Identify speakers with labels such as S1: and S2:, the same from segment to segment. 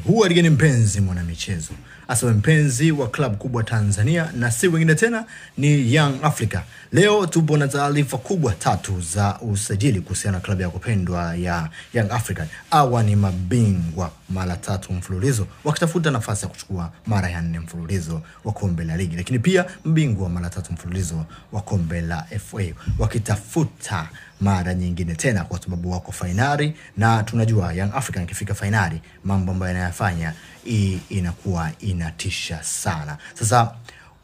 S1: Huwa ligeni mpenzi mwana michezo. Asawe mpenzi wa club kubwa Tanzania na si wengine tena ni Young Africa. Leo tupo na taarifa kubwa 3 za usajili kuhusiana na klabu ya kupendwa ya Young Africa. Hawa ni mabingwa mara 3 mfululizo wakitafuta nafasi ya kuchukua mara ya 4 mfululizo wa kombe la ligi. Lakini pia mbingwa mara 3 mfululizo wa kombe la FA wakitafuta mara nyingine tena kwa sababu wako finali, na tunajua Young African ikifika finali mambo ambayo yanayofanya inakuwa inatisha sana. Sasa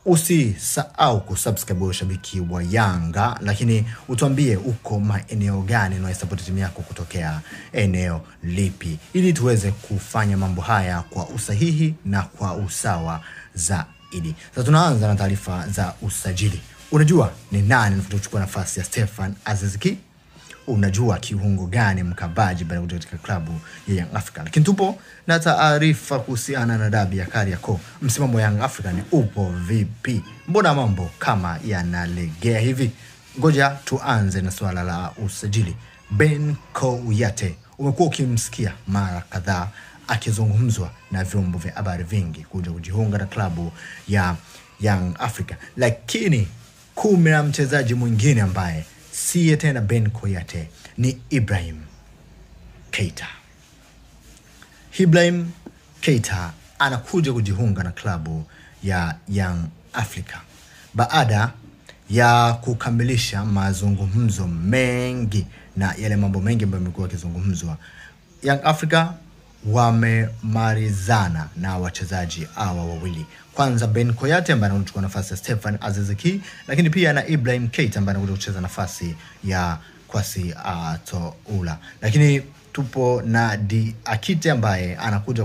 S1: usisahau kusubscribe shabiki wa Yanga, lakini utuambie uko maeneo gani na support timu yako kutokea eneo lipi ili tuweze kufanya mambo haya kwa usahihi na kwa usawa zaidi. Sasa tunaanza na taarifa za usajili. Unajua ni nani anachukua nafasi ya Stefan Aziz Ki? Unajua kiungo gani mkabaji bado katika klabu ya Young African? Lakini tupo na taarifa kuhusiana na dabi ya Kariakoo. Msimamo wa Young African upo vipi? Mbona mambo kama yanalegea hivi? Ngoja tuanze na swala la usajili. Ben Kouyate, umekuwa ukimsikia mara kadhaa akizungumzwa na vyombo vya habari vingi kuja kujiunga na klabu ya Young Africa, lakini kuna mchezaji mwingine ambaye siye tena Ben Kouyate, ni Ibrahim Keita. Ibrahim Keita anakuja kujiunga na klabu ya Young Africa baada ya kukamilisha mazungumzo mengi na yale mambo mengi ambayo yamekuwa yakizungumzwa. Young Africa wamemarizana na wachezaji hawa wawili. Kwanza Ben Kouyate ambaye anachukua nafasi ya Stefan Aziz Ki, lakini pia na Ibrahim Keita ambaye anakuja kucheza nafasi ya Kwasi Toula. Lakini tupo na Diakite ambaye anakuja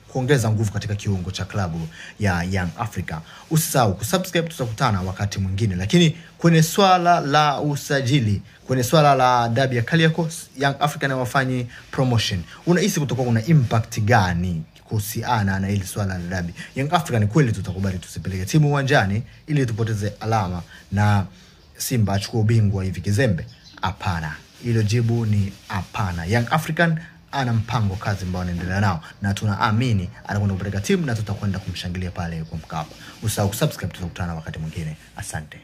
S1: kuongeza nguvu katika kiungo cha klabu ya Young Africa. Usisahau kusubscribe, tutakutana wakati mwingine. Lakini kwenye swala la usajili, kwenye swala la dabi ya Kariakoo, Young Africa na wafanyi promotion, unahisi kutakuwa kuna impact gani kuhusiana na hili swala la dabi? Young Africa ni kweli tutakubali tusipeleke timu uwanjani ili tupoteze alama na Simba achukue ubingwa hivi kizembe? Hapana. Hilo jibu ni hapana. Young African ana mpango kazi ambao anaendelea nao na tunaamini anakwenda kupeleka timu na tutakwenda kumshangilia pale kwa Mkapa. Usisahau kusubscribe, tutakutana wakati mwingine. Asante.